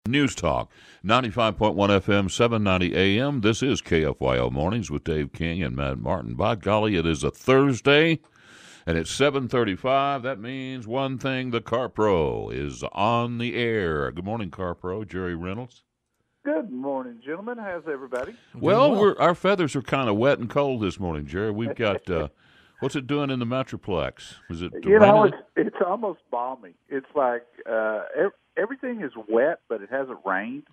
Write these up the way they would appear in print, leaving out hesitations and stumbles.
News Talk, 95.1 FM, 790 AM. This is KFYO Mornings with Dave King and Matt Martin. By golly, it is a Thursday, and it's 7:35. That means one thing, the Car Pro is on the air. Good morning, Car Pro, Jerry Reynolds. Good morning, gentlemen. How's everybody? Well, our feathers are kind of wet and cold this morning, Jerry. We've got, what's it doing in the Metroplex? Is it raining? It's almost balmy. It's like everything is wet, but it hasn't rained.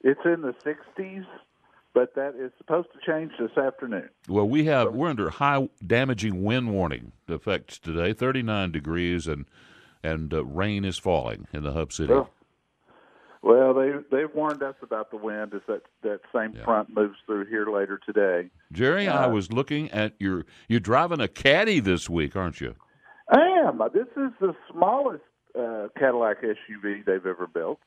It's in the 60s, but that is supposed to change this afternoon. Well, we're under high damaging wind warning effects today, 39 degrees, and rain is falling in the Hub City. Well, they've warned us about the wind as that same front moves through here later today. Jerry, I was looking at you're driving a Caddy this week, aren't you? I am. This is the smallest Cadillac SUV they've ever built,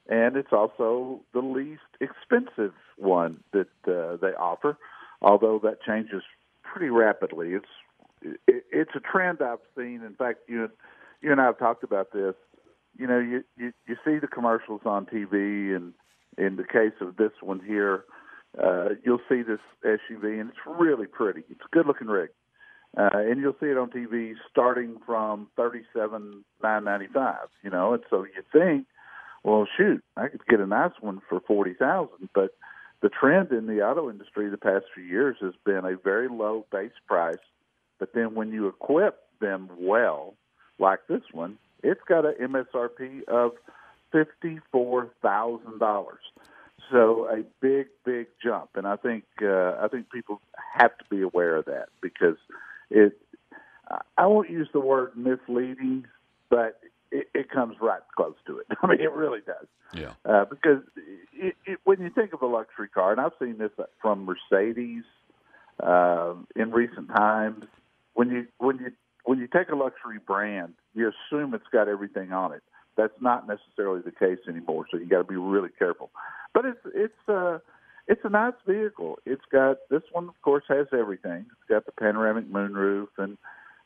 and it's also the least expensive one that they offer, although that changes pretty rapidly. It's a trend I've seen. In fact, you and I have talked about this. You know, you see the commercials on TV, and in the case of this one here, you'll see this SUV, and it's really pretty. It's a good-looking rig. And you'll see it on TV starting from $37,995, you know, and so you think, well, shoot, I could get a nice one for $40,000. But the trend in the auto industry the past few years has been a very low base price. But then when you equip them well, like this one, it's got an MSRP of $54,000. So a big, big jump. And I think people have to be aware of that because I won't use the word misleading, but it comes right close to it. I mean, it really does. Yeah. Because when you think of a luxury car, and I've seen this from Mercedes in recent times, when you take a luxury brand, you assume it's got everything on it. That's not necessarily the case anymore, so you got to be really careful. But it's a nice vehicle. It's got, this one, of course, has everything. It's got the panoramic moonroof and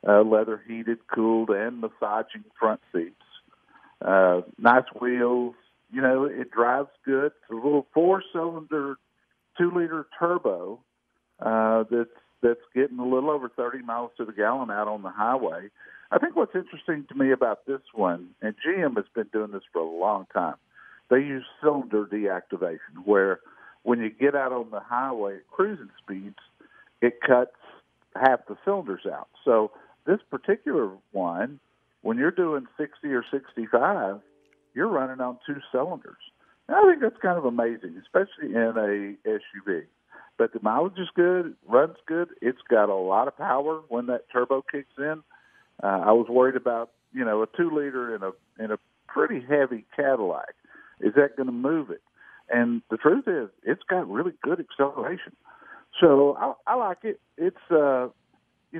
leather heated, cooled, and massaging front seats. Nice wheels. You know, it drives good. It's a little 4-cylinder, 2-liter turbo that's getting a little over 30 miles to the gallon out on the highway. I think what's interesting to me about this one, and GM has been doing this for a long time, they use cylinder deactivation, where when you get out on the highway at cruising speeds, it cuts half the cylinders out. So this particular one, when you're doing 60 or 65, you're running on 2 cylinders. And I think that's kind of amazing, especially in a SUV. But the mileage is good, it runs good, it's got a lot of power when that turbo kicks in. I was worried about, you know, a 2-liter in a pretty heavy Cadillac. Is that going to move it? And the truth is, it's got really good acceleration. So I like it. It's, you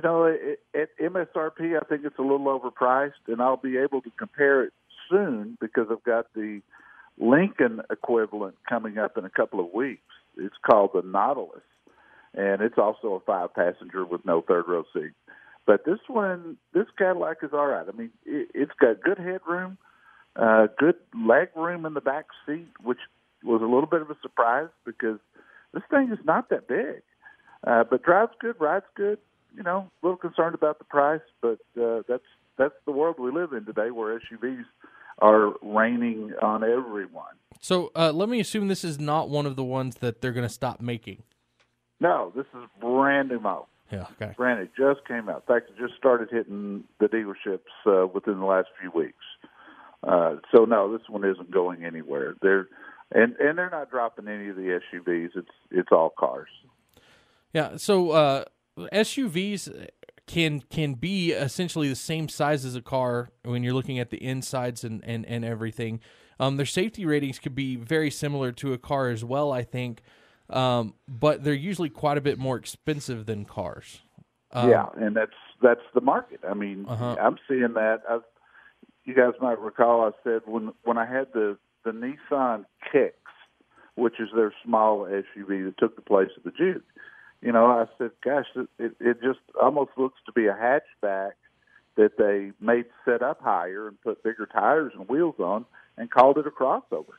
know, at MSRP, I think it's a little overpriced, and I'll be able to compare it soon because I've got the Lincoln equivalent coming up in a couple of weeks. It's called the Nautilus, and it's also a 5-passenger with no third-row seat. But this Cadillac is all right. I mean, it's got good headroom, good leg room in the back seat, which was a little bit of a surprise because this thing is not that big. But drives good, rides good. You know, a little concerned about the price, but that's the world we live in today, where SUVs are reigning on everyone. So let me assume this is not one of the ones that they're going to stop making. No, this is brand new model. Yeah, okay. Brand new, just came out. In fact, it just started hitting the dealerships within the last few weeks. So no, this one isn't going anywhere. They're not dropping any of the SUVs. It's all cars. Yeah. So SUVs can be essentially the same size as a car when you're looking at the insides and everything. Their safety ratings could be very similar to a car as well, I think. But they're usually quite a bit more expensive than cars. Yeah, and that's the market. I mean, I'm seeing that. You guys might recall I said when I had the Nissan Kicks, which is their small SUV that took the place of the Juke, you know, I said, gosh, it just almost looks to be a hatchback that they made set up higher and put bigger tires and wheels on and called it a crossover.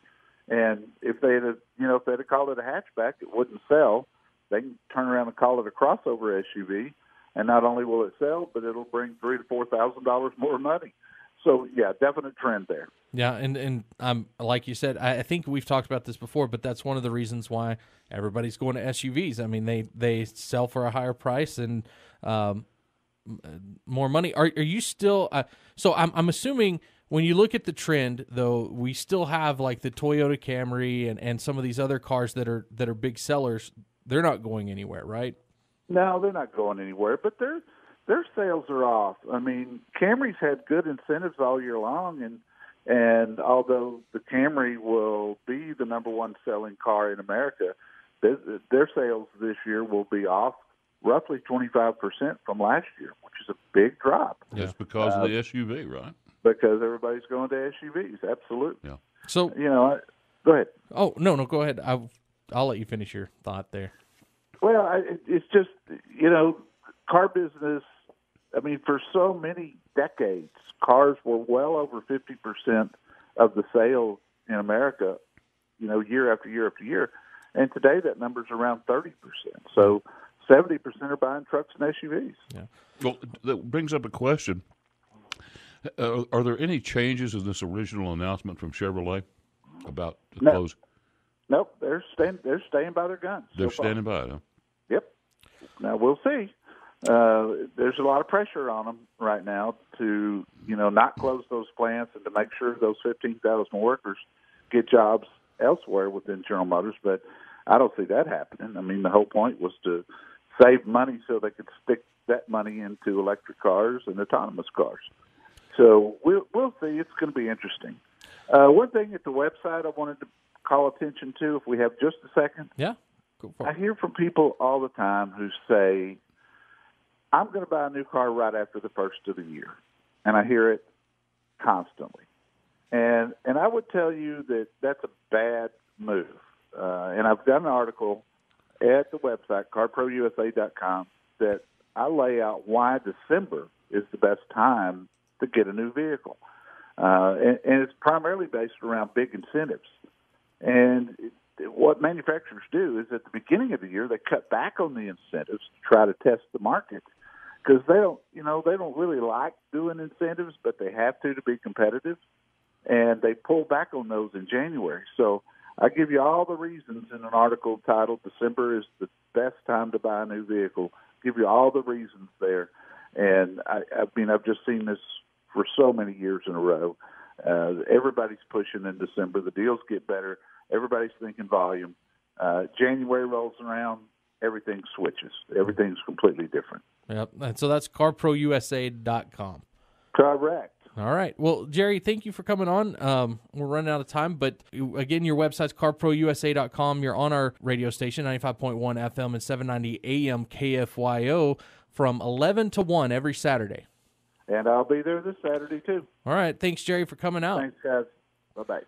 And if they had called it a hatchback, it wouldn't sell. They can turn around and call it a crossover SUV, and not only will it sell, but it'll bring $3,000 to $4,000 more money. So yeah, definite trend there. Yeah, and like you said, I think we've talked about this before, but that's one of the reasons why everybody's going to SUVs. I mean, they sell for a higher price and more money. Are you still? So I'm assuming when you look at the trend, though, we still have like the Toyota Camry and some of these other cars that are big sellers. They're not going anywhere, right? No, they're not going anywhere, but their sales are off. I mean, Camry's had good incentives all year long, and although the Camry will be the number one selling car in America, their sales this year will be off roughly 25% from last year, which is a big drop. Just because of the SUV, right? Because everybody's going to SUVs, absolutely. Yeah. So go ahead. Oh no, go ahead. I'll let you finish your thought there. Well, it's just car business. I mean, for so many decades, cars were well over 50% of the sales in America, year after year after year. And today that number's around 30%. So 70% are buying trucks and SUVs. Yeah. Well, that brings up a question. Are there any changes in this original announcement from Chevrolet about the close? Nope, they're staying by their guns. They're standing by it, huh? Yep. Now we'll see. There's a lot of pressure on them right now to, not close those plants and to make sure those 15,000 workers get jobs elsewhere within General Motors. But I don't see that happening. I mean, the whole point was to save money so they could stick that money into electric cars and autonomous cars. So we'll see. It's going to be interesting. One thing at the website I wanted to call attention to, if we have just a second. Yeah. Go for it. I hear from people all the time who say, I'm going to buy a new car right after the first of the year. And I hear it constantly. And I would tell you that that's a bad move. And I've done an article at the website, carprousa.com, that I lay out why December is the best time to get a new vehicle. And it's primarily based around big incentives. And what manufacturers do is at the beginning of the year, they cut back on the incentives to try to test the market because they don't really like doing incentives, but they have to be competitive. And they pull back on those in January. So I give you all the reasons in an article titled December is the best time to buy a new vehicle. Give you all the reasons there. And I've just seen this for so many years in a row. Everybody's pushing in December. The deals get better. Everybody's thinking volume. January rolls around, everything switches. Everything's completely different. Yep. And so that's carprousa.com. Correct. All right. Well, Jerry, thank you for coming on. We're running out of time, but again, your website's carprousa.com. You're on our radio station, 95.1 FM and 790 AM KFYO from 11 to 1 every Saturday. And I'll be there this Saturday, too. All right. Thanks, Jerry, for coming out. Thanks, guys. Bye-bye.